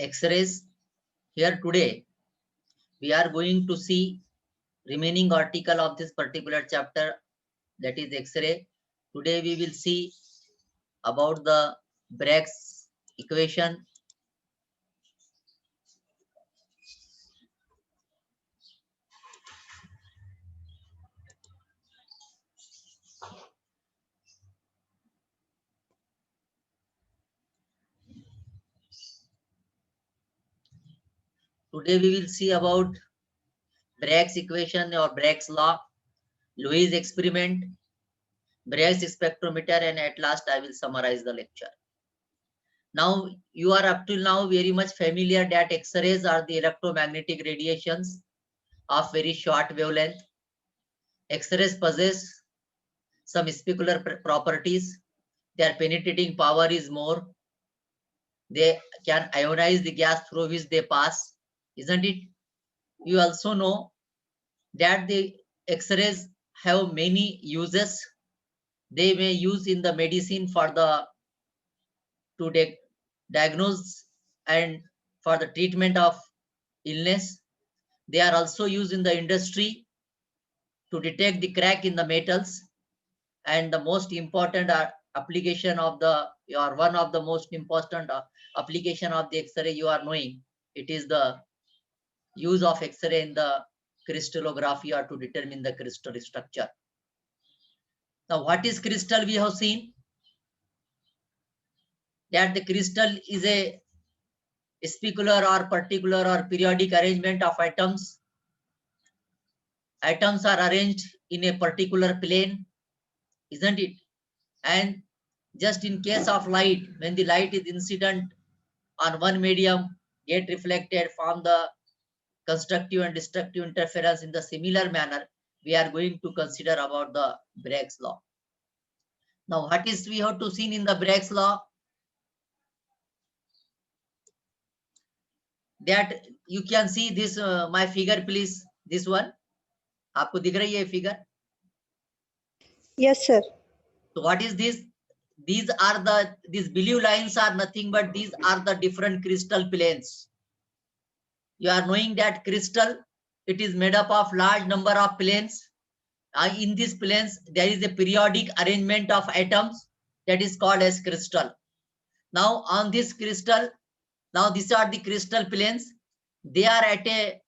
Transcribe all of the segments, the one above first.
X-rays. Here today we are going to see remaining article of this particular chapter, that is X-ray. Today we will see about the Bragg's equation. Today we will see about Bragg's equation or Bragg's law, Lewis experiment, Bragg's spectrometer, and at last I will summarize the lecture. Now you are up till now very much familiar that X-rays are the electromagnetic radiations of very short wavelength. X-rays possess some specular properties. Their penetrating power is more. They can ionize the gas through which they pass, isn't it? You also know that the X-rays have many uses. They may use in the medicine for the to diagnose and for the treatment of illness. They are also used in the industry to detect the crack in the metals. And the most important application of the, or one of the most important application of the X-ray you are knowing, it is the use of X-ray in the crystallography or to determine the crystal structure. Now what is crystal? We have seen that the crystal is a specular or particular or periodic arrangement of atoms. Atoms are arranged in a particular plane, isn't it? And just in case of light, when the light is incident on one medium, get reflected from the constructive and destructive interference in the similar manner, we are going to consider about the Bragg's law. Now what is we have to see in the Bragg's law? That you can see this my figure, please. This one आपको दिख रही है figure? Yes, sir. So what is this? These blue lines are nothing but these are the different crystal planes. You are knowing that crystal, it is made up of large number of planes. In these planes there is a periodic arrangement of atoms that is called as crystal. Now on this crystal, now these are the crystal planes. They are at a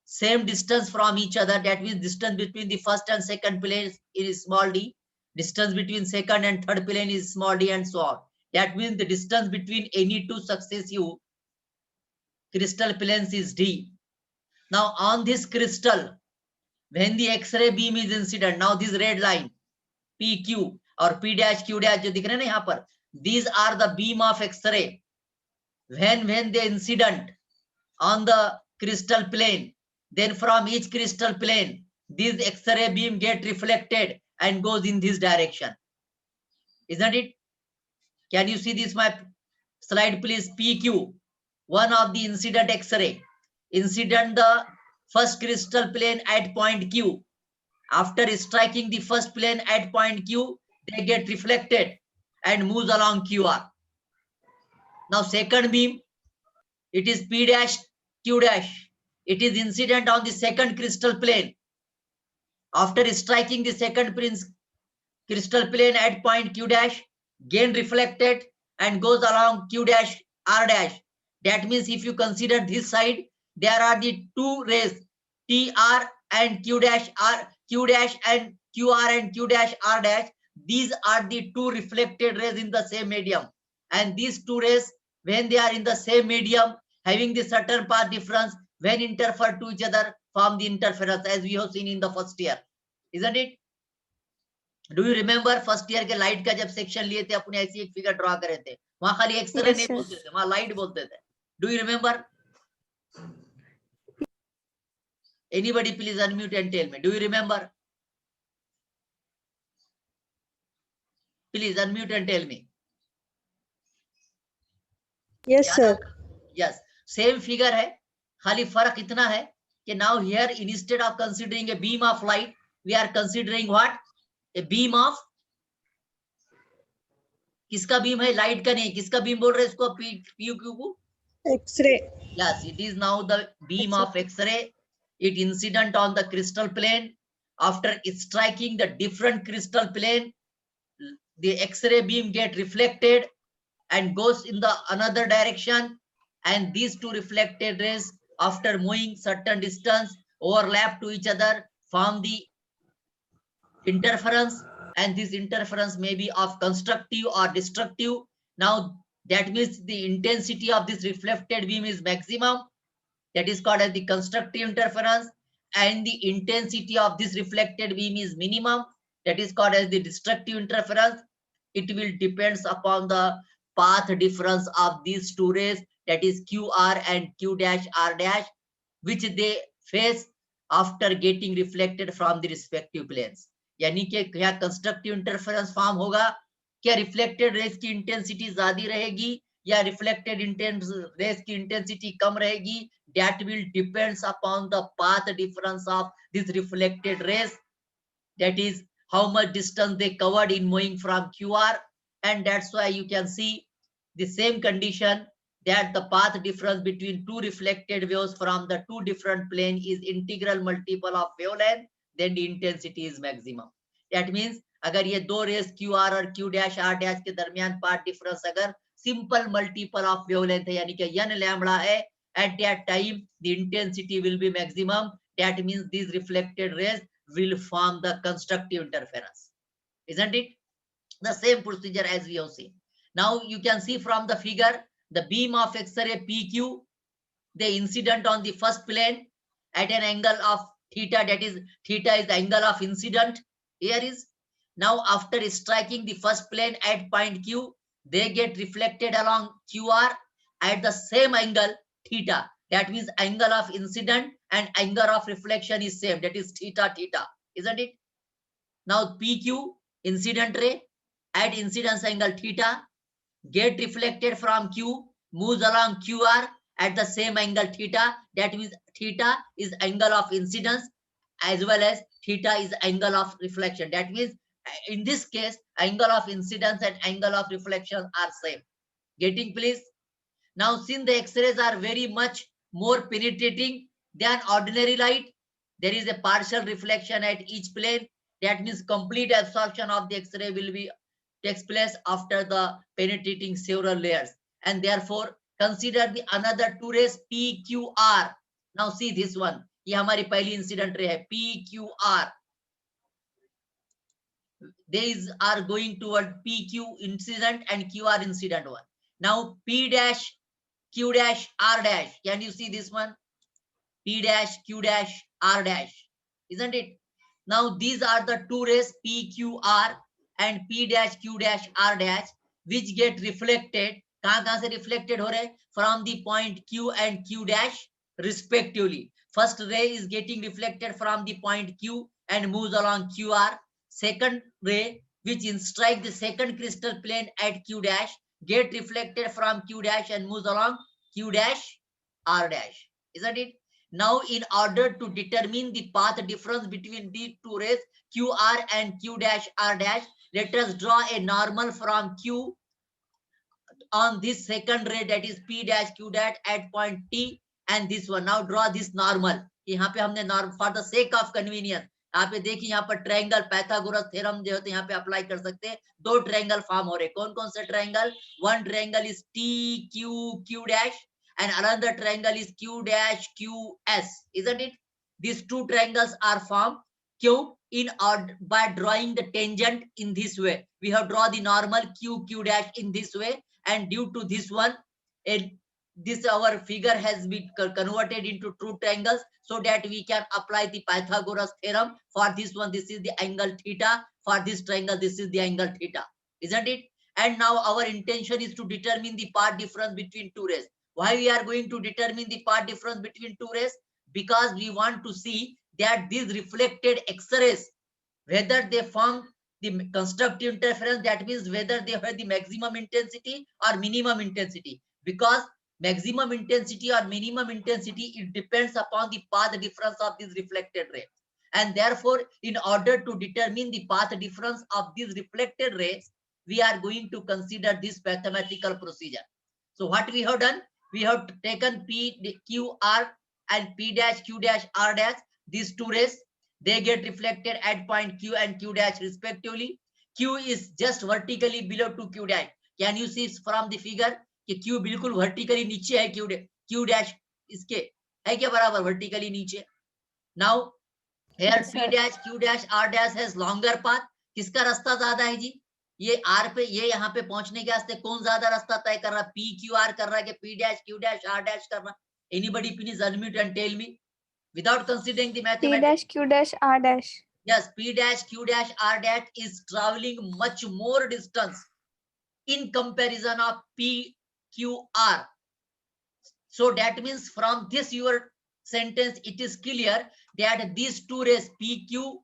same distance from each other. That means distance between the first and second plane is small d. Distance between second and third plane is small d, and so on. That means the distance between any two successive crystal planes is d. Now on this crystal, when the X-ray beam is incident, now this red line PQ or P dash Q dash जो दिख रहे हैं ना यहाँ पर, these are the beam of X-ray. When they incident on the crystal plane, then from each crystal plane, this X-ray beam get reflected and goes in this direction, isn't it? Can you see this my slide, please? PQ, one of the incident X-ray, incident the first crystal plane at point Q. After striking the first plane at point Q, they get reflected and moves along QR. Now second beam, it is P dash Q dash. It is incident on the second crystal plane. After striking the second crystal plane at point Q dash, gain reflected and goes along Q dash R dash. That means if you consider this side, there are the two rays, TR and Q dash R, Q dash and QR and Q dash R dash. These are the two reflected rays in the same medium. And these two rays, when they are in the same medium, having the certain path difference, when interfere to each other, form the interference, as we have seen in the first year, isn't it? Do you remember first year के light का जब section लिए थे, अपने ऐसी एक figure draw करे थे, वहां खाली एक्सरे नहीं बोलते थे, वहां लाइट बोलते थे. Do you remember? Anybody please unmute and tell me, do you remember? Please unmute and tell me. Yes, sir. Yes, same figure है, खाली फर्क इतना है कि now here instead of considering a beam of light, we are considering what? A beam of, किसका beam है? Light का नहीं, किसका बीम बोल रहे हैं इसको? PQ को? X-ray. Yes, it is now the beam of X-ray. It incident on the crystal plane. After striking the different crystal plane, the X-ray beam get reflected and goes in the another direction. And these two reflected rays, after moving certain distance, overlap to each other, form the interference, and this interference may be of constructive or destructive. Now that means the intensity of this reflected beam is maximum, that is called as the constructive interference, and the intensity of this reflected beam is minimum, that is called as the destructive interference. It will depends upon the path difference of these two rays, that is QR and Q dash R dash, which they face after getting reflected from the respective planes. यानी कि क्या constructive interference form होगा, क्या reflected race की intensity ज्यादा रहेगी या reflected race की इंटेंसिटी कम रहेगी. That will depends upon the path difference of this reflected rays, that is how much distance they covered in moving from QR. And that's why you can see the same condition, that the path difference between two reflected waves from the two different planes is integral multiple of wavelength, then the intensity is maximum. That means अगर ये दो race QR और Q dash R dash के दरमियान path difference अगर simple multiple of wavelength है यानी कि n लैम्बडा है, at that time the intensity will be maximum. That means these reflected rays will form the constructive interference, isn't it? The same procedure as we have seen. Now you can see from the figure, the beam of X-ray PQ, they incident on the first plane at an angle of theta, that is theta is the angle of incident. Here is now after striking the first plane at point Q, they get reflected along QR at the same angle theta. That means angle of incident and angle of reflection is same, that is theta theta, isn't it? Now PQ incident ray at incidence angle theta get reflected from Q, moves along QR at the same angle theta. That means theta is angle of incidence as well as theta is angle of reflection. That means in this case angle of incidence and angle of reflection are same. Getting please? Now since the X-rays are very much more penetrating than ordinary light, there is a partial reflection at each plane. That means complete absorption of the X-ray will be takes place after the penetrating several layers, and therefore consider the another two rays PQR. Now see this one, ये हमारी पहली incident ray है PQR. These are going toward PQ incident and QR incident one. Now P dash Q dash R dash, can you see this one? P dash Q dash R dash, isn't it? Now these are the two rays PQR and P dash Q dash R dash, which get reflected. कहाँ से reflected हो रहे? From the point Q and Q dash respectively. First ray is getting reflected from the point Q and moves along QR. Second ray, which strike the second crystal plane at Q dash, get reflected from Q dash and moves along Q dash R dash, isn't it? Now in order to determine the path difference between these two rays QR and Q dash R dash, let us draw a normal from Q on this second ray, that is P dash Q dash at point T, and this one. Now draw this normal. यहाँ पे हमने normal for the sake of convenience, यहाँ पे देखिए यहाँ पर triangle Pythagoras theorem जो होते हैं यहाँ पे अप्लाई कर सकते हैं. दो ट्रायंगल फॉर्म हो रहे. कौन कौन से triangle? One triangle is T Q Q dash and another triangle is Q dash QS, isn't it? These two triangles are formed Q in order by drawing the tangent in this way. We have drawn the normal Q dash in this way, and due to this one, this our figure has been converted into true triangles, so that we can apply the Pythagoras theorem. For this one, this is the angle theta. For this triangle, this is the angle theta, isn't it? And now our intention is to determine the path difference between two rays. Why we are going to determine the path difference between two rays? Because we want to see that these reflected X-rays, whether they form the constructive interference, that means whether they have the maximum intensity or minimum intensity. Because maximum intensity or minimum intensity, it depends upon the path difference of this reflected ray. And therefore, in order to determine the path difference of these reflected rays, we are going to consider this mathematical procedure. So what we have done? we have taken P, Q, R and P dash, Q dash, R dash, these two rays, they get reflected at point Q and Q dash respectively. Q is just vertically below to Q dash. Can you see from the figure कि Q बिल्कुल vertically नीचे है, Q dash इसके है क्या बराबर vertically नीचे. Now here Yes, P sir. dash, Q dash, R dash has longer path. किसका रास्ता ज्यादा है जी? ये R पे, ये यहाँ पे पहुंचने के वास्ते कौन ज्यादा रास्ता तय कर रहा है? P Q R कर रहा है कि P dash Q dash R dash कर रहा है? Anybody please unmute and tell me without considering the P mathematics. dash Q dash R dash. Yes, P dash Q dash R dash is traveling much more distance in comparison of P Q R. So that means from this your sentence it is clear that these two rays PQ,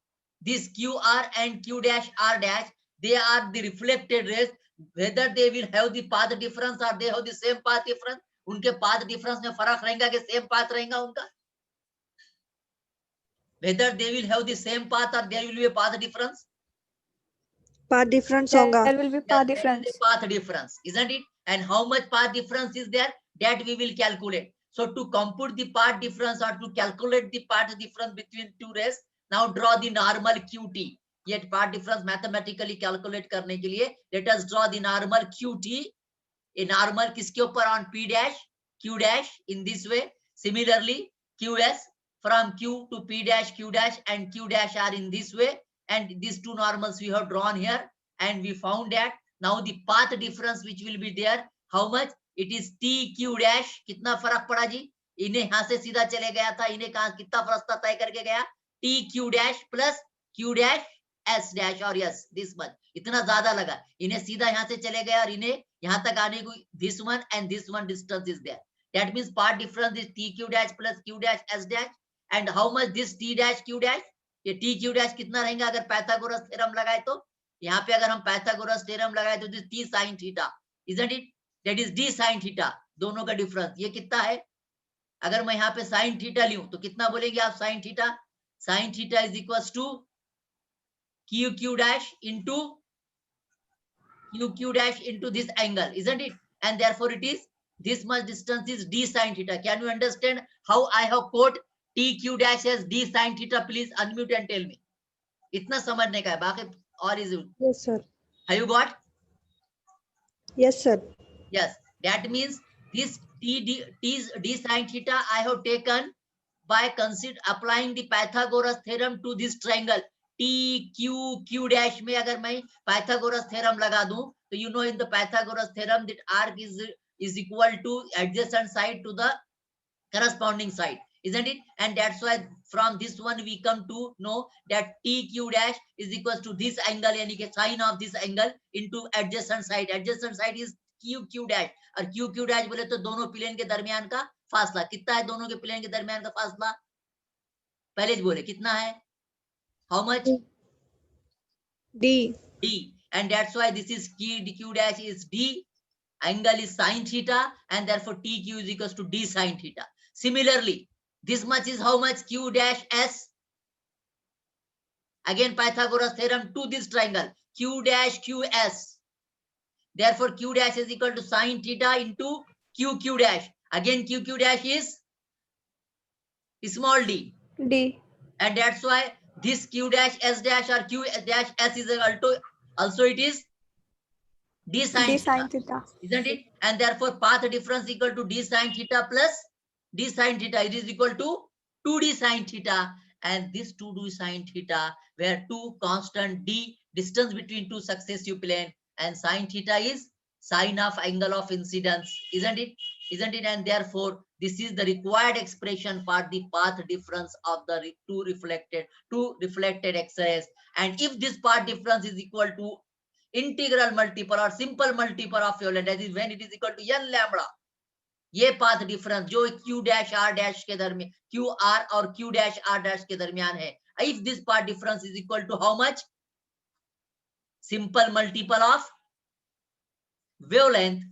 this QR and Q dash R dash, they are the reflected rays. Whether they will have the path difference or they have the same path difference, उनके path difference में फर्क रहेगा कि same path रहेगा उनका? Whether they will have the same path or there will be a path difference? Path difference होगा. There will be Yes, path there difference. is a path difference, isn't it? And how much path difference is there? That we will calculate. So to compute the path difference or to calculate the path difference between two rays, now draw the normal QT. Yet path difference mathematically calculate करने के लिए, let us draw the normal QT. A normal किसके ऊपर? On P dash, Q dash in this way. Similarly, QS from Q to P dash, Q dash and Q dash are in this way. And these two normals we have drawn here. And we found that now the path difference which will be there, how much? It is TQ dash. कितना फर्क पड़ा जी? इन्हें यहाँ से सीधा चले गया था, इन्हें कहाँ कितना रास्ता तय करके गया? TQ dash plus Q dash S dash और yes this much. इतना ज्यादा लगा, इन्हें सीधा यहाँ से चले गया और इन्हें यहाँ तक आने को this one and this one distance is there. That means path difference is TQ dash plus Q dash S dash. And how much this T dash Q dash? ये TQ dash कितना रहेगा अगर पाइथागोरस थ्योरम लगाए तो? यहाँ पे अगर हम पाइथागोरस थ्योरम लगाए तो T sin theta, isn't it? That is D sin theta, दोनों का डिफरेंस ये कितना है? अगर मैं यहाँ पे sin थीटा लूं तो कितना बोलेंगे आप? sin theta is equals to QQ dash into QQ dash into this angle, isn't it? And therefore it is this much distance is D sin theta. Can you understand how I have quote TQ dash as D sin theta? Please unmute and tell me. इतना समझने का है, बाकी और is it? Yes, sir. Have you got? Yes, sir. Yes. That means this D sin theta I have taken by applying the Pythagoras theorem to this triangle. TQ dash में अगर मैं Pythagoras theorem लगा दूं तो you know in the Pythagoras theorem that arc is equal to adjacent side to the corresponding side, isn't it? And that's why from this one we come to know that TQ dash is equals to this angle, यानी कि sine of this angle into adjacent side. Adjacent side is QQ dash और QQ dash बोले तो दोनों plane के दरमियान का फासला कितना है? दोनों के प्लेन के दरमियान का फासला पहले बोले कितना है? How much? D. D. And that's why this is Q dash is D. Angle is sin theta and therefore TQ is equals to D sin theta. Similarly, this much is how much? Q dash S. Again Pythagoras theorem to this triangle. Q dash QS. Therefore Q dash is equal to sin theta into QQ dash. Again QQ dash is small d. D. And that's why this Q dash S dash or Q dash S is equal to also it is D sin D theta, sin theta. isn't it? And therefore path difference equal to D sin theta plus D sin theta. It is equal to 2D sin theta. And this 2D sin theta where two constant D distance between two successive plane and sin theta is sine of angle of incidence, isn't it? Isn't it? And therefore this is the required expression for the path difference of the two reflected X-rays. And if this path difference is equal to integral multiple or simple multiple of your that is when it is equal to n lambda, ये path difference जो Q dash R dash के दरमियान Q R और Q dash R dash के दरमियान है, if this path difference is equal to how much? Simple multiple of wavelength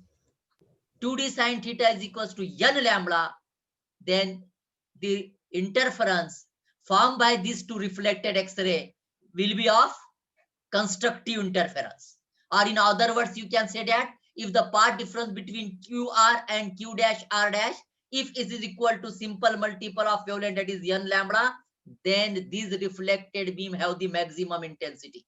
2D sin theta is equals to n lambda, then the interference formed by these two reflected X-ray will be of constructive interference. Or in other words, you can say that if the path difference between QR and Q dash R dash, if it is equal to simple multiple of wavelength, that is n lambda, then these reflected beam have the maximum intensity,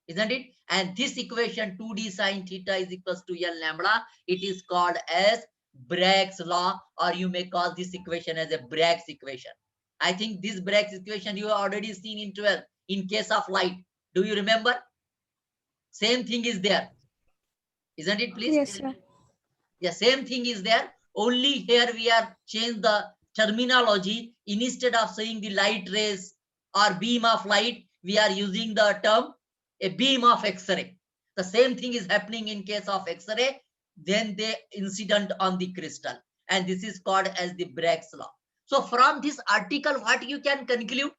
isn't it? And this equation 2d sine theta is equals to n lambda. It is called as Bragg's law, or you may call this equation as a Bragg's equation. I think this Bragg's equation you have already seen in 12 in case of light. Do you remember? Same thing is there, isn't it? Please. Yes, sir. Yeah, same thing is there. Only here we are change the terminology. Instead of saying the light rays or beam of light, we are using the term a beam of X-ray. The same thing is happening in case of X-ray. Then they incident on the crystal, and this is called as the Bragg's law. So from this article, what you can conclude?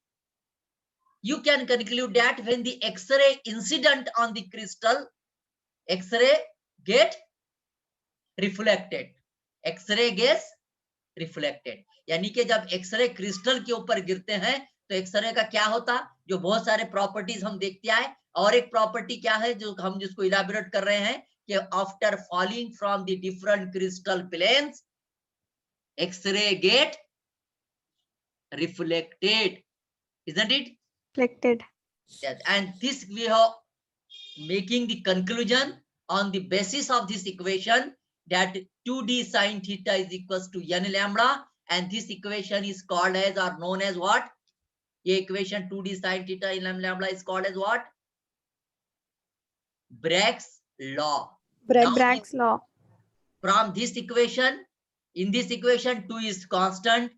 You can conclude that when the X-ray incident on the crystal, X-ray get reflected. X-ray gets reflected. यानी कि जब x ray crystal के ऊपर गिरते हैं तो x ray का क्या होता, जो बहुत सारे प्रॉपर्टीज हम देखते आए, और एक प्रॉपर्टी क्या है जो हम जिसको इलाबोरेट कर रहे हैं कि after falling from the different crystal planes, X-ray get reflected, isn't it? Reflected. Yes. And this we are making the conclusion on the basis of this equation that 2d sine theta is equals to n lambda, and this equation is called as or known as what? The equation 2d sine theta in n lambda is called as what? Bragg's law. Bragg's law. From this equation, in this equation 2 is constant,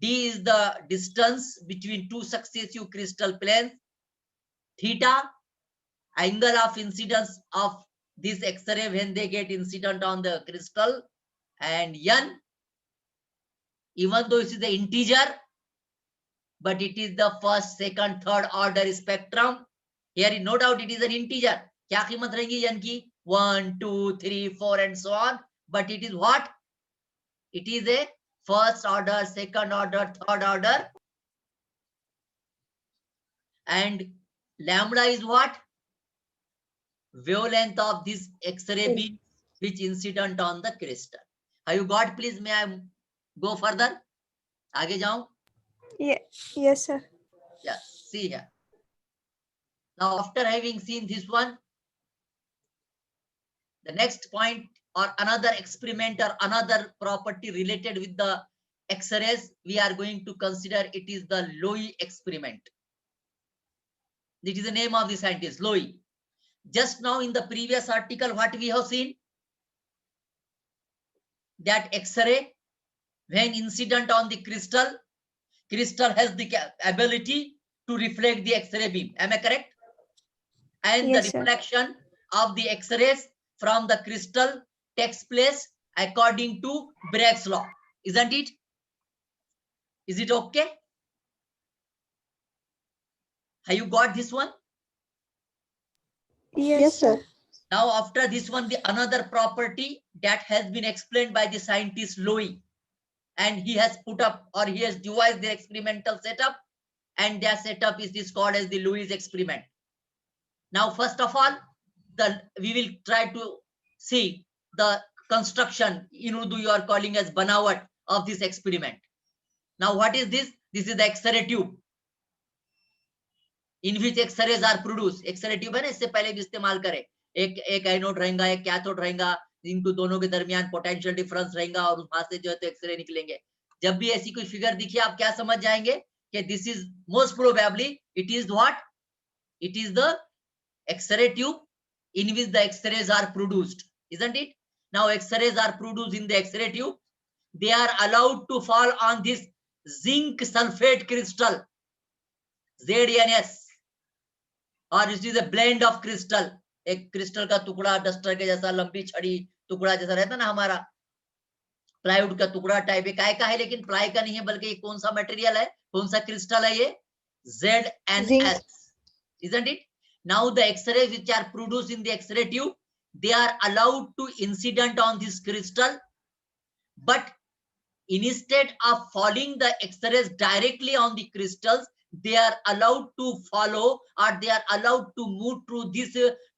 d is the distance between two successive crystal planes, theta angle of incidence of this X-ray when they get incident on the crystal, and n, even though it is the integer, but it is the first, second, third order spectrum. Here no doubt it is an integer. क्या कीमत रहेगी n की? 1, 2, 3, 4 and so on. But it is what? It is a first order, second order, third order. And lambda is what? Wavelength of this X-ray beam which incident on the crystal. Have you got? Please, may I go further? आगे जाऊं? Yeah. Yes, sir. Yeah, see here. Now, after having seen this one, the next point or another experiment or another property related with the X-rays, we are going to consider it is the Loewy experiment. It is the name of the scientist, Loewy. Just now in the previous article, what we have seen? That X-ray, when incident on the crystal, crystal has the ability to reflect the X-ray beam. Am I correct? And Yes, the reflection of the X-rays from the crystal takes place according to Bragg's law, isn't it? Is it okay? Have you got this one? Yes, sir. Now, after this one, the another property that has been explained by the scientist Loewy, and he has put up or he has devised the experimental setup, and their setup is this called as the Loewy's experiment. Now, first of all, we will try to see the construction in Urdu you are calling as banawat of this experiment. Now, what is this? This is the X-ray tube in which X-rays are produced. X-ray tube है ना, इससे पहले भी इस्तेमाल करें. एक anode रहेगा, एक कैथोड रहेगा, इनको दोनों के दरमियान पोटेंशियल डिफरेंस रहेगा और वहां से जो है तो एक्सरे निकलेंगे. जब भी ऐसी कोई फिगर दिखे आप क्या समझ जाएंगे कि this is most probably it is what? It is the X-ray tube in which the X-rays are produced, isn't it? Now X-rays are produced in the X-ray tube. They are allowed to fall on this zinc sulfate crystal, ZNS, or it is a blend of crystal. एक crystal का टुकड़ा duster के जैसा लंबी छड़ी टुकड़ा जैसा रहता ना हमारा प्लाईवुड का टुकड़ा टाइप का है, लेकिन प्लाई का नहीं है, बल्कि ये कौन सा मटेरियल है, कौन सा क्रिस्टल है? ये ZNS, isn't it? Now the X-rays which are produced in the X-ray tube, they are allowed to incident on this crystal, but instead of falling the X-rays directly on the crystals, they are allowed to follow or they are allowed to move through these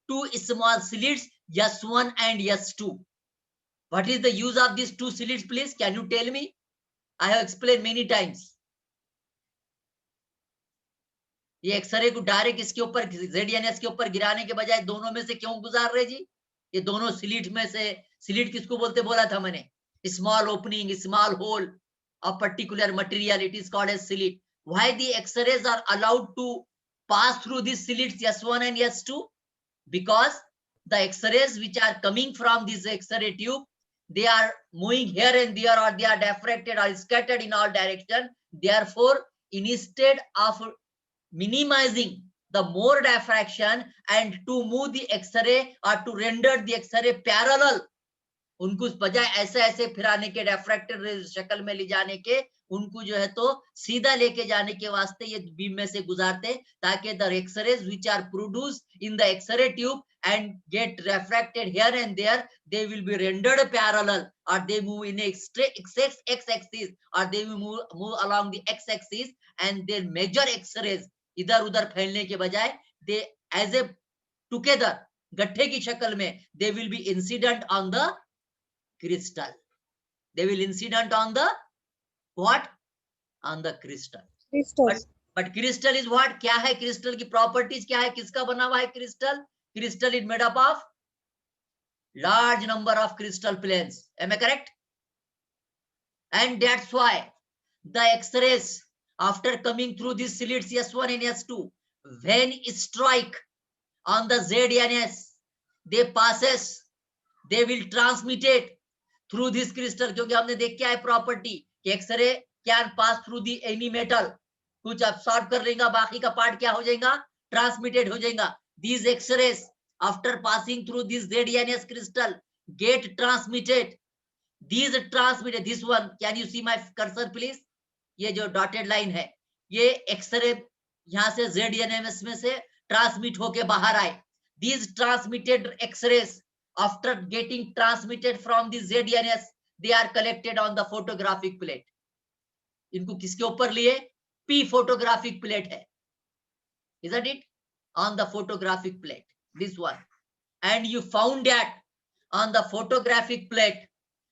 two small slits S1 and S2. What is the use of these two slits, please? Can you tell me? I have explained many times. ये x ray को direct इसके ऊपर ZNS के ऊपर गिराने के बजाय दोनों में से क्यों गुजार रहे जी? ये दोनों स्लिट में से, स्लिट किसको बोलते बोला था मैंने? Small opening, small hole of particular material, it is called as slit. Why the X-rays are allowed to pass through these slits S1 and S2? Because the X-rays which are coming from this X-ray tube, they are moving here and there, or they are diffracted or scattered in all direction. Therefore, instead of minimizing the more diffraction and to move the X-ray or to render the X-ray parallel, उनको बजाय ऐसे ऐसे फिराने के, रेफ्रैक्टेड शक्ल में ले जाने के, उनको जो है तो सीधा लेके जाने के वास्ते ये बीम में से गुजारते, ताकि the X-rays which are produced in the X-ray tube and get refracted here and there, they will be rendered parallel, और they move in X axis, और they will move along the X axis, and their major X-rays इधर उधर फैलने के बजाय दे as a together, गट्ठे की शक्ल में, दे will B incident on the crystal. They will incident on the what? On the crystal. But crystal is what? क्या है crystal की properties क्या है? किसका बना हुआ है crystal? Crystal is made up of large number of crystal planes. Am I correct? And that's why the X-rays, after coming through these slits S1 and S2, when it strike on the ZNS, they passes, they will transmit it through this crystal, क्योंकि हमने देख क्या है property कि X-ray can pass through the any metal, कुछ absorb कर लेगा, बाकी का पार्ट क्या हो जाएगा? ट्रांसमिटेड हो जाएगा. These X-rays after passing through this ZNS crystal get transmitted. These transmitted, this one, can you see my cursor please? ये जो डॉटेड लाइन है, ये एक्सरे यहाँ से ZNS में से ट्रांसमिट होके बाहर आए. These transmitted X-rays, after getting transmitted from the ZNS, they are collected on the photographic plate. इनको किसके ऊपर लिए? P photographic plate है, isn't it? On the photographic plate, this one. And you found that on the photographic plate,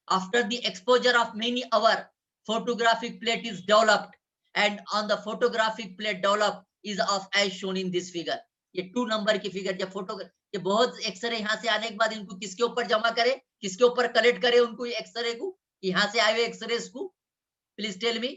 after the exposure of many hours, photographic plate is developed, and on the photographic plate developed is of as shown in this figure. ये 2 number की figure, जब photo ये बहुत x ray यहाँ से आने के बाद इनको किसके ऊपर जमा करे, किसके ऊपर कलेक्ट करे उनको एक्सरे को, यहाँ से आए हुए एक्सरेस को? Please tell me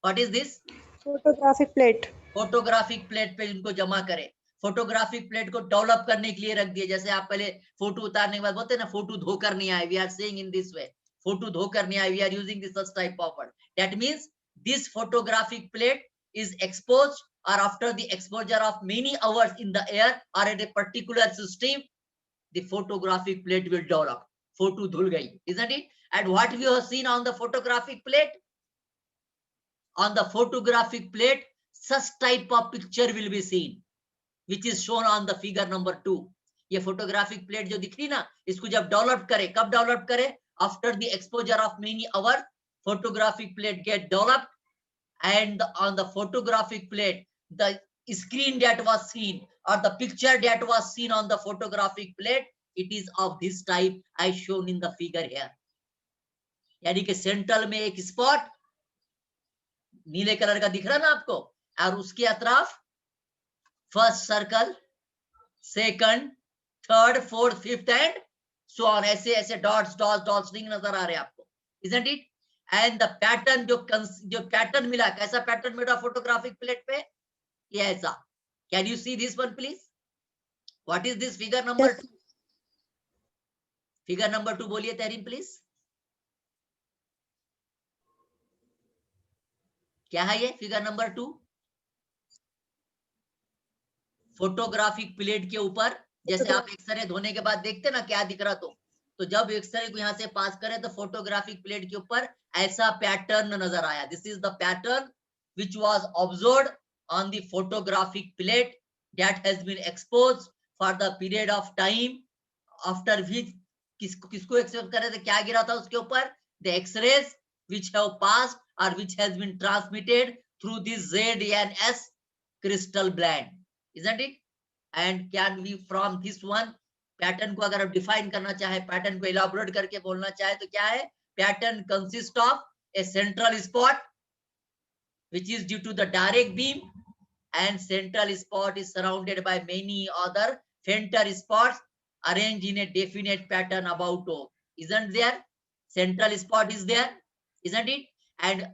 what is this? Photographic plate. Photographic plate पे इनको जमा करे. फोटोग्राफिक प्लेट को डेवलप करने के लिए रख दिए. जैसे आप पहले फोटो उतारने के बाद बोलते हैं ना, फोटो धोकर नहीं आए, we are saying in this way, photo धोकर नहीं आए, we are using this such type of word. That means this photographic plate is exposed, or after the exposure of many hours in the air or at a particular system, the photographic plate will develop. Photo dhul gayi, isn't it? And what we have seen on the photographic plate? On the photographic plate, such type of picture will be seen, which is shown on the figure number 2. ये photographic plate जो दिख रही ना, इसको जब develop करे, कब develop करे? After the exposure of many hours, photographic plate get developed, and on the photographic plate, the screen that was seen or the picture that was seen on the photographic plate, it is of this type as shown in the figure here. यानी कि central में एक spot नीले colour का दिख रहा ना आपको, और उसके अतराफ first circle, second, third, fourth, fifth and so on, ऐसे ऐसे डॉट्स डॉट्स डॉट्स नजर आ रहे हैं आपको, isn't it? And the pattern जो पैटर्न मिला, कैसा पैटर्न मिला फोटोग्राफिक प्लेट पे? ये ऐसा. Can you see this one please? What is this figure number 2? Figure number 2 बोलिए तहरीन प्लीज, क्या है ये फिगर नंबर 2? फोटोग्राफिक प्लेट के ऊपर जैसे आप एक्सरे धोने के बाद देखते ना क्या दिख रहा, तो जब एक्सरे को यहाँ से पास करें तो फोटोग्राफिक प्लेट के ऊपर ऐसा पैटर्न नजर आया. This is the pattern which was observed on the photographic plate that has been exposed for the period of time, after which किसको एक्सपोज करे थे, क्या गिरा था उसके ऊपर? The X-rays which have passed or which has been transmitted through this ZNS crystal band, isn't it? And can we from this one pattern को अगर आप डिफाइन करना चाहे, पैटर्न को इलाबोरेट करके बोलना चाहे तो क्या है? Pattern consist of A central spot which is due to the direct beam, and central spot is surrounded by many other fainter spots arranged in a definite pattern about O. Isn't there? Central spot is there, isn't it? And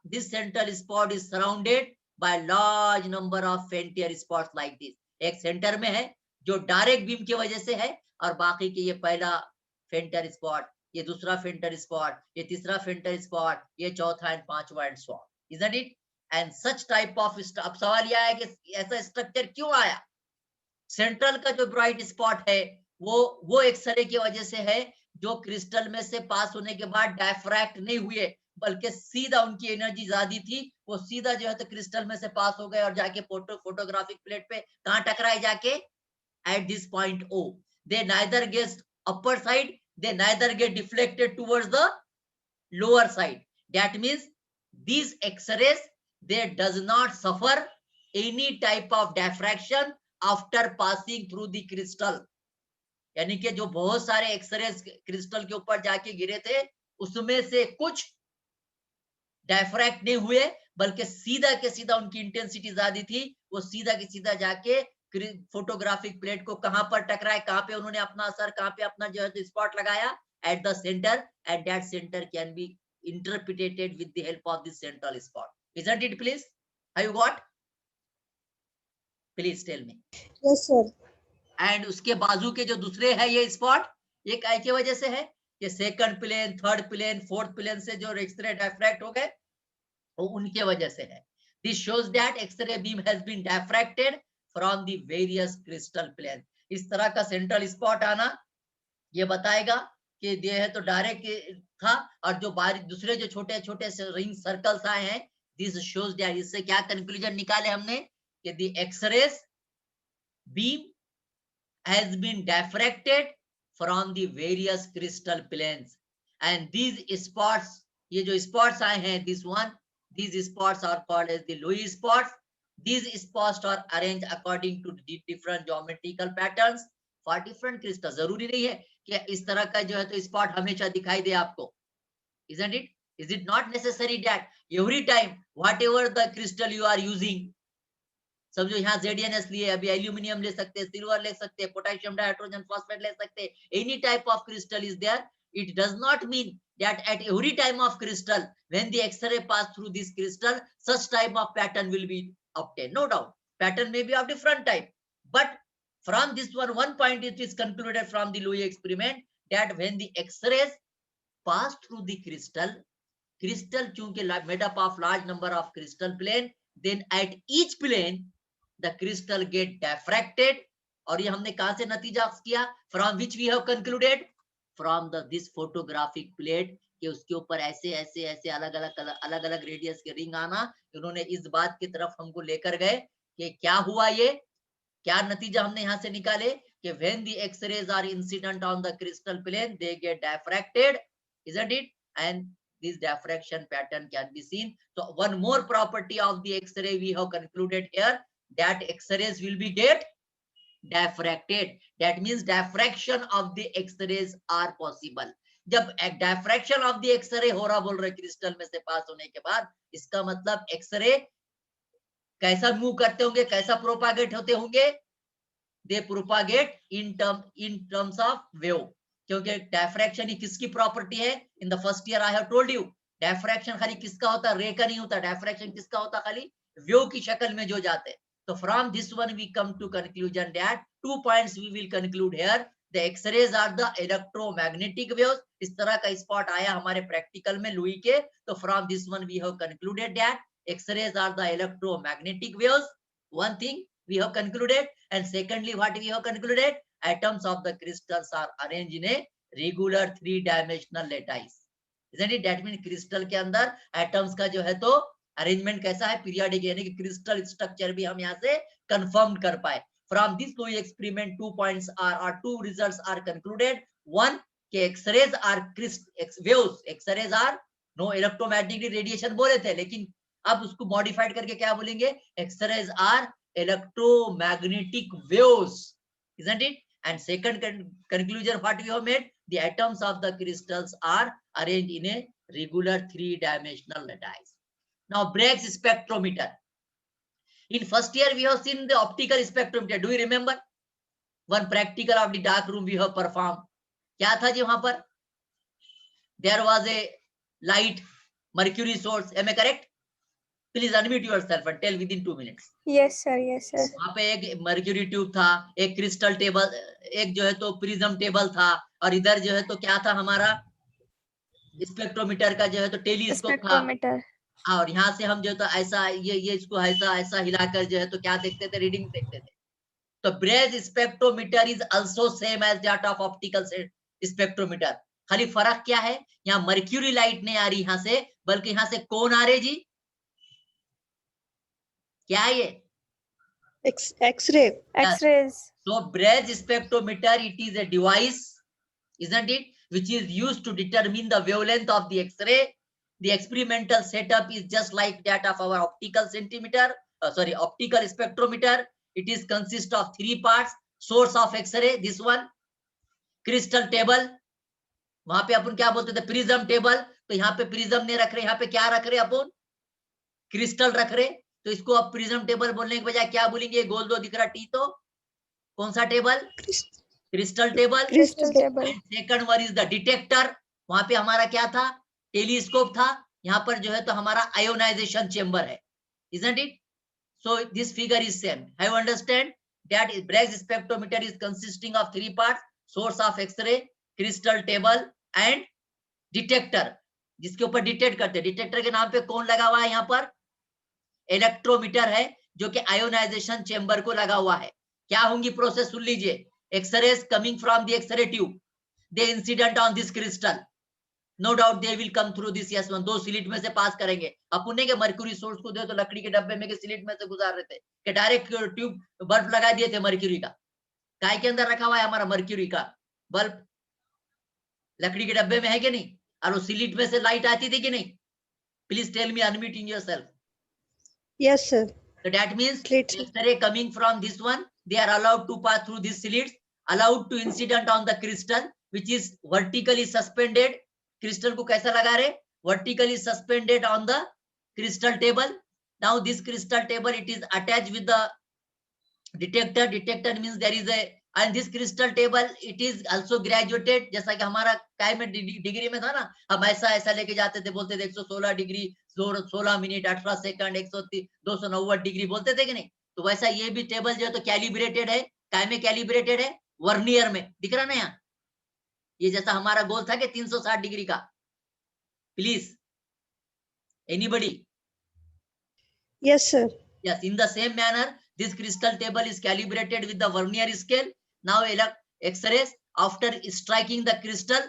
this central spot is surrounded by large number of fainter spots like this. एक centre में है जो direct beam की वजह से है, और बाकी के ये पहला फेंटर स्पॉट, ये दूसरा फेंटर स्पॉट, ये तीसरा फेंटर स्पॉट, ये चौथा एंड पांचवा and so on. Isn't it? And such type of, अब सवाल यह है कि ऐसा स्ट्रक्चर क्यों आया? सेंट्रल का जो ब्राइट स्पॉट है वो एक्सरे की वजह से है, जो क्रिस्टल में से पास होने के बाद डायफ्रैक्ट नहीं हुए, बल्कि सीधा उनकी एनर्जी ज्यादा थी, वो सीधा जो है तो क्रिस्टल में से पास हो गए और जाके फोटोग्राफिक प्लेट पे कहां टकराए? जाके at this point O. They neither get upper side, they neither get deflected towards the lower side. That means these X-rays, they does not suffer any type of diffraction after passing through the crystal. यानी कि जो बहुत सारे X-rays crystal के ऊपर जाके गिरे थे, उसमें से कुछ डायफ्रैक्ट नहीं हुए, बल्कि सीधा के सीधा, उनकी इंटेंसिटी ज्यादा थी, वो सीधा के सीधा जाके फोटोग्राफिक प्लेट को कहां पर टकराए, कहां पे उन्होंने अपना असर, कहां पे अपना जो है स्पॉट लगाया? At the centre, and that centre can be interpreted with the help of this central spot. Isn't it, please? Have you got? Please tell me. Yes, sir. And उसके बाजू के जो दूसरे है ये स्पॉट, ये काय की वजह से है? ये second plane, third plane, fourth plane से जो एक्सरे डायफ्रैक्ट हो गए, वो उनके वजह से है. This shows that X-ray beam has been diffracted from the various crystal planes. इस तरह का सेंट्रल स्पॉट आना ये बताएगा कि ये है तो डायरेक्ट था, और जो बाहर दूसरे जो छोटे छोटे रिंग सर्कल्स आए हैं, दिस शोज दैट, इससे क्या कंक्लूजन निकाले हमने कि the X-rays beam has been diffracted from the various crystal planes, and these spots, ये जो स्पॉट्स आए हैं, this one, these spots are called as the Louis spots. These spots are arranged according to different geometrical patterns for different crystals. जरूरी नहीं है कि इस तरह का जो है तो स्पॉट हमेशा दिखाई दे आपको. Isn't it? Is it not necessary that every time whatever the crystal you are using, समझो यहाँ ZNS लिए, अभी एल्यूमिनियम ले सकते हैं, सिल्वर ले सकते हैं, पोटेशियम डाइहाइड्रोजन फॉस्फेट ले सकते हैं, any type of crystal is there. It does not mean that at every time of crystal, when the X-ray pass through this crystal, such type of pattern will be obtained. No doubt, pattern may be of different type, but from this one point it is concluded from the Louis experiment that when the X-rays pass through the crystal chunki made up of large number of crystal plane, then at each plane the crystal get diffracted. और ये हमने कहां से नतीजा किया? From which we have concluded from this photographic plate कि उसके ऊपर ऐसे ऐसे ऐसे अलग अलग रेडियस के रिंग आना. उन्होंने इस बात की तरफ हमको लेकर गए कि क्या हुआ, ये क्या नतीजा हमने यहां से निकाले कि when the X-rays are incident on the crystal plane, they get diffracted, isn't it? And this diffraction pattern can be seen. So one more property of the X-ray we have concluded here, that X-rays will be get diffracted. That means diffraction of the X-rays are possible. जब diffraction of the X-ray हो रहा बोल रहे crystal में से पास होने के बाद, इसका मतलब X-ray कैसा मूव करते होंगे, कैसा प्रोपागेट होते होंगे? They propagate in terms of wave, क्योंकि डायफ्रैक्शन ही किसकी प्रॉपर्टी है? In the first year I have told you, diffraction खाली किसका होता है? रे का नहीं होता. डायफ्रैक्शन किसका होता? खाली वेव की शक्ल में जो जाते हैं. So from this one we come to conclusion that 2 points we will conclude here. The X-rays are the electromagnetic waves. इस तरह का स्पॉट आया हमारे प्रैक्टिकल में लुई के. तो from this one we have concluded that X-rays are the electromagnetic waves. One thing we have concluded, and secondly what we have concluded, atoms of the crystals are arranged in a regular 3-dimensional lattice. Isn't it? That means crystal के अंदर atoms का जो है तो arrangement कैसा है? Periodic, यानी कि क्रिस्टल स्ट्रक्चर भी हम यहाँ से कंफर्म कर पाए. From this Louis experiment 2 points are 2 results are concluded. One, कि X-rays are waves, X-rays are no electromagnetic radiation बोले थे, लेकिन अब उसको मॉडिफाइड करके क्या बोलेंगे? X-rays are electromagnetic waves, isn't it? And second conclusion what we have made, the atoms of the crystals are arranged in a regular 3-dimensional lattice. Now Bragg's spectrometer. In first year we have seen the optical spectrometer. Do you remember? One practical of the dark room we have performed. क्या था जी वहां पर? There was a light mercury source. Am I correct? Please unmute yourself and tell within 2 minutes. Yes, sir. Yes, sir. वहां पे एक mercury tube था, एक crystal table, एक जो है तो प्रिज्म टेबल था, और इधर जो है तो क्या था हमारा स्पेक्ट्रोमीटर का जो है तो टेलीस्कोप था। Spectrometer. और यहाँ से हम जो है तो ऐसा ये इसको ऐसा ऐसा हिलाकर जो है तो क्या देखते थे, रीडिंग देखते थे। तो Bragg's spectrometer is also same as that of optical spectrometer. खाली फर्क क्या है, यहाँ मर्क्यूरी लाइट नहीं आ रही यहाँ से, बल्कि यहाँ से कौन आ रहे जी? क्या है ये? X-ray. X-rays. So Bragg's spectrometer, it is a device, isn't it, which is used to determine the wavelength of the X-ray. The experimental setup is just like that of our optical optical spectrometer. It is consist of 3 parts: source of X-ray, this one; crystal table, वहां पे अपन क्या बोलते थे, prism table. तो यहाँ पे prism नहीं रख रहे, यहाँ पे क्या रख रहे अपन? क्रिस्टल रख रहे। तो इसको अब प्रिज्म टेबल बोलने के बजाय क्या बोलेंगे? गोल दो दिख रहा टी, तो कौन सा table? Crystal table. Crystal table. And second one is the detector. वहां पे हमारा क्या था? टेलीस्कोप था। यहाँ पर जो है तो हमारा आयोनाइजेशन चेंबर है, isn't it? So this figure is same. Have you understand that Bragg's spectrometer is consisting of 3 parts: source of X-ray, crystal table and detector, जिसके ऊपर डिटेक्ट करते हैं। डिटेक्टर के नाम पे कौन लगा हुआ है यहाँ पर? इलेक्ट्रोमीटर है, जो कि आयोनाइजेशन चेंबर को लगा हुआ है। क्या होंगी प्रोसेस सुन लीजिए। X-rays coming from the X-ray tube, they incident on this crystal, no doubt they will come through this S1, 2 slit में से पास करेंगे। अपन के मर्क्यूरी सोर्स को दे तो लकड़ी के डब्बे में के स्लिट में से गुजार रहे थे कि डायरेक्ट ट्यूब बल्ब लगा दिए थे मर्क्यूरी का। काय के अंदर रखा हुआ है हमारा मर्क्यूरी का बल्ब, लकड़ी के डब्बे में है कि नहीं? और वो स्लिट में से लाइट आती थी कि नहीं? Please tell me, unmuting yourself. Yes, sir. So that means Slits. X-ray coming from this one, they are allowed to pass through these slits, allowed to incident on the crystal, which is vertically suspended. Crystal को कैसा लगा रहे? Vertically suspended on the crystal table. Now this crystal table, it is attached with the detector. Detector means there is a, and this crystal table, it is also graduated. जैसा कि हमारा काय में degree में था ना, हम ऐसा ऐसा लेके जाते थे, बोलते थे 116 डिग्री 16 मिनट 18 सेकंड 290 डिग्री बोलते थे कि नहीं? तो वैसा ये भी टेबल जो है तो कैलिब्रेटेड है। काय में कैलिब्रेटेड है? वर्नियर में। दिख रहा ना यहाँ? ये जैसा हमारा गोल था कि 360 डिग्री का। Please anybody? Yes, sir. Yes, in the same manner, this crystal table is calibrated with the vernier scale. Now X-rays after striking the crystal,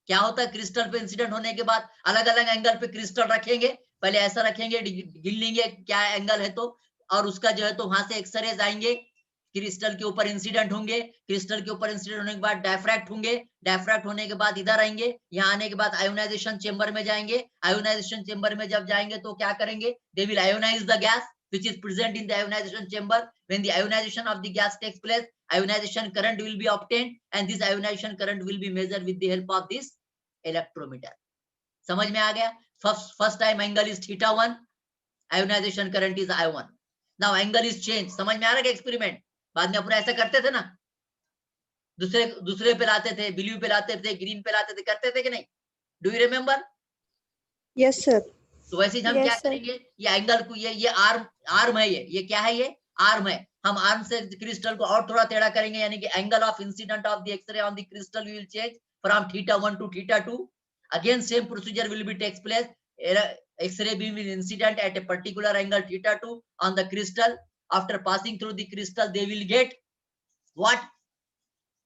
क्या होता है? क्रिस्टल पे इंसिडेंट होने के बाद अलग अलग एंगल पे क्रिस्टल रखेंगे। पहले ऐसा रखेंगे, गिन लेंगे क्या एंगल है तो, और उसका जो है तो वहां से एक्सरेज आएंगे, क्रिस्टल के ऊपर इंसिडेंट होंगे। क्रिस्टल के ऊपर इंसिडेंट होने के बाद डायफ्रैक्ट होंगे। डायफ्रैक्ट होने के बाद इधर आएंगे, यहाँ आने के बाद आयोनाइजेशन चेंबर में जाएंगे। आयोनाइजेशन चेंबर में जब जाएंगे तो क्या करेंगे? They will ionize the gas which is present in the ionization chamber. When the ionization of the gas takes place, ionization current will be obtained, and this ionization current will be measured with the help of this electrometer. समझ में आ गया? First time angle is θ1, ionization current is I1. Now angle is changed. समझ में आ रहा है experiment? बाद में अपन ऐसा करते थे ना, दूसरे पे लाते थे, ब्लू पे लाते थे, ग्रीन पे लाते थे, करते थे कि नहीं? Do you remember? Yes, sir. तो वैसे हम Yes, क्या sir. करेंगे? ये एंगल को, ये आर्म है, ये क्या है? ये आर्म है। हम आर्म से क्रिस्टल को और थोड़ा टेढ़ा करेंगे, यानी कि angle of incident of the X-ray on the crystal will change from θ1 to θ2. Again same procedure will be takes place. X-ray beam will incident at a particular angle θ2 on the crystal. After passing through the crystal, they will get what?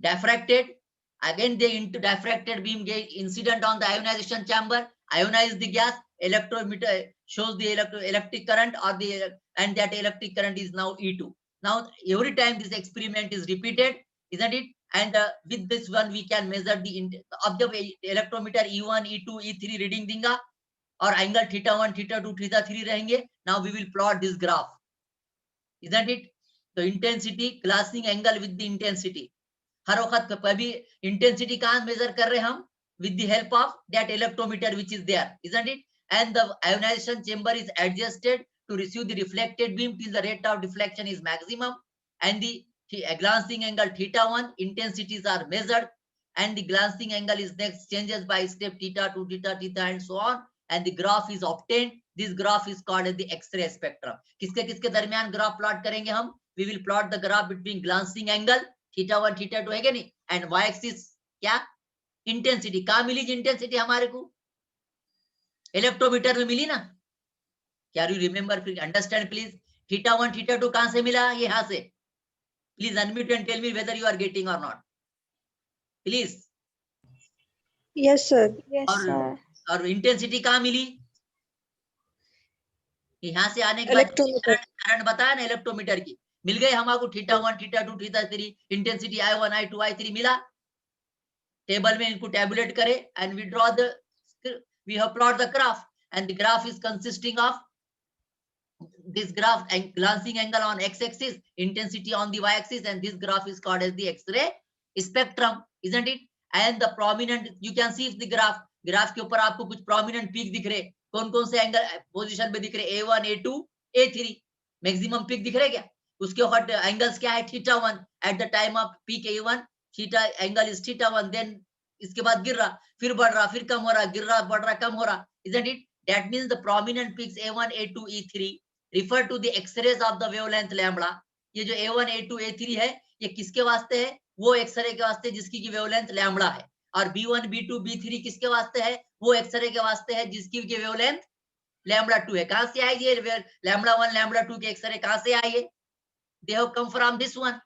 Diffracted. Again they into diffracted beam get incident on the ionization chamber, ionize the gas. Electrometer shows the electric current or the, and that electric current is now E2. Now every time this experiment is repeated, isn't it? And with this one we can measure the of the electrometer E1, E2, E3 reading देगा और angle θ1, θ2, θ3 रहेंगे. Now we will plot this graph, isn't it? The intensity, classing angle with the intensity. हर वक्त कभी intensity कहाँ major कर रहे हैं हम? with the help of that electrometer which is there, isn't it? And the ionization chamber is adjusted to receive the reflected beam till the rate of deflection is maximum, and the glancing angle θ1 intensities are measured, and the glancing angle is next changes by step θ2, θ, and so on, and the graph is obtained. This graph is called as the X-ray spectrum. किसके किसके दरमियान graph plot करेंगे हम? We will plot the graph between glancing angle θ1, θ2 है क्या नहीं, and y-axis क्या? Intensity. कहाँ मिली जी इंटेंसिटी हमारे को? इलेक्ट्रोमीटर में मिली ना? क्या यू रिमेम्बर? Understand please. θ1 θ2 कहां से मिला? ये यहां से। Please unmute and tell me whether you are getting और not, please. Yes, sir. Yes, और इंटेंसिटी कहाँ मिली? यहाँ से आने के बाद Electrometer. करंट बताया ना इलेक्ट्रोमीटर की, मिल गए हमको θ1 θ2 θ3 इंटेंसिटी I1 I2 I3 मिला। टेबल में इनको टैबुलेट करे and we draw the, we have plot the graph, and the graph is consisting of this graph and glancing angle on x-axis, intensity on the y-axis, and this graph is called as the X-ray spectrum, isn't it? And the prominent, you can see if the graph के ऊपर आपको कुछ prominent peak दिख रहे, कौन कौन से angle position में दिख रहे? A1 A2 A3 maximum peak दिख रहे क्या? उसके हॉट एंगल्स क्या है? θ1 at the time of peak A1 theta angle is θ1, then इसके बाद गिर रहा, फिर बढ़ रहा, फिर कम हो रहा, गिर रहा, बढ़ रहा, कम हो रहा, isn't it? That means the prominent peaks A1 A2 E3 refer to the X-rays of the wavelength lambda. ये जो A1 A2 A3 है, ये किसके वास्ते है? वो एक्सरे के वास्ते जिसकी की वेवलेंथ लैम्बडा है। और B1 B2 B3 किसके वास्ते है? वो एक्सरे के वास्ते है जिसकी की वेवलेंथ लैम्बडा 2 है। कहां से आई ये लैम्बडा 1 लैम्बडा 2 के एक्सरे कहां से आई है? They have come from this one.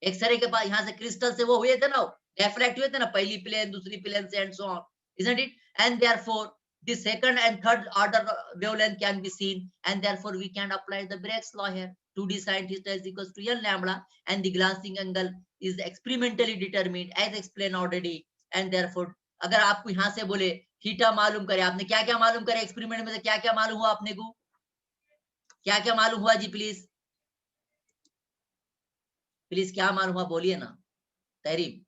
X-ray के पास यहाँ से क्रिस्टल से वो हुए थे ना, रिफ्लेक्ट हुए थे ना, पहली प्लेन दूसरी प्लेन से and so on, isn't it? And therefore the second and third order wavelength can be seen, and therefore we can apply the Brake's law here. 2d sin theta is equals to L lambda, and the glancing angle is experimentally determined as explained already, and therefore अगर आपको यहाँ से बोले theta मालूम करे, आपने क्या क्या मालूम करे एक्सपेरिमेंट में से? क्या क्या मालूम हुआ आपने को? क्या क्या मालूम हुआ जी? प्लीज प्लीज क्या मालूम हुआ बोलिए ना तहरीम।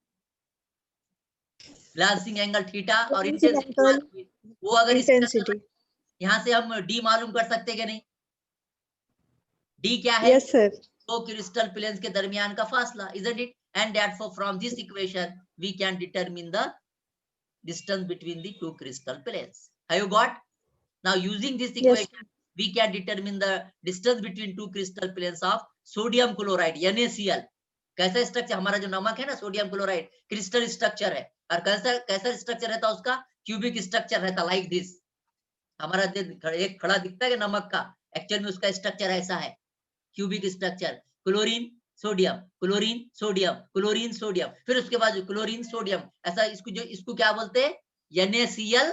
ग्लांसिंग एंगल थीटा और इंटेंसिटी, वो अगर Intensity. यहाँ से हम डी मालूम कर सकते क्या नहीं? डी क्या है? Yes, sir. दो क्रिस्टल प्लेन्स के दरमियान का फासला, isn't it? And therefore from this equation we can determine the distance between the two crystal planes. Have you got? Now using this equation we can determine the distance between two crystal planes of sodium chloride NaCl. कैसा structure? हमारा जो नमक है ना sodium chloride, crystal structure है, और कैसा कैसा स्ट्रक्चर रहता है उसका? क्यूबिक स्ट्रक्चर रहता, लाइक दिस। हमारा एक खड़ा दिखता है नमक का, एक्चुअल में उसका स्ट्रक्चर ऐसा है, cubic structure. Chlorine sodium, chlorine sodium, chlorine sodium, फिर उसके बाद क्लोरीन सोडियम, ऐसा इसको क्या बोलते हैं? NaCl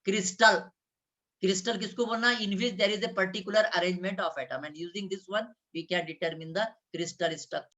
crystal. क्रिस्टल किसको बोलना? in which there is a particular arrangement of atom, and using this one we can determine the crystal structure.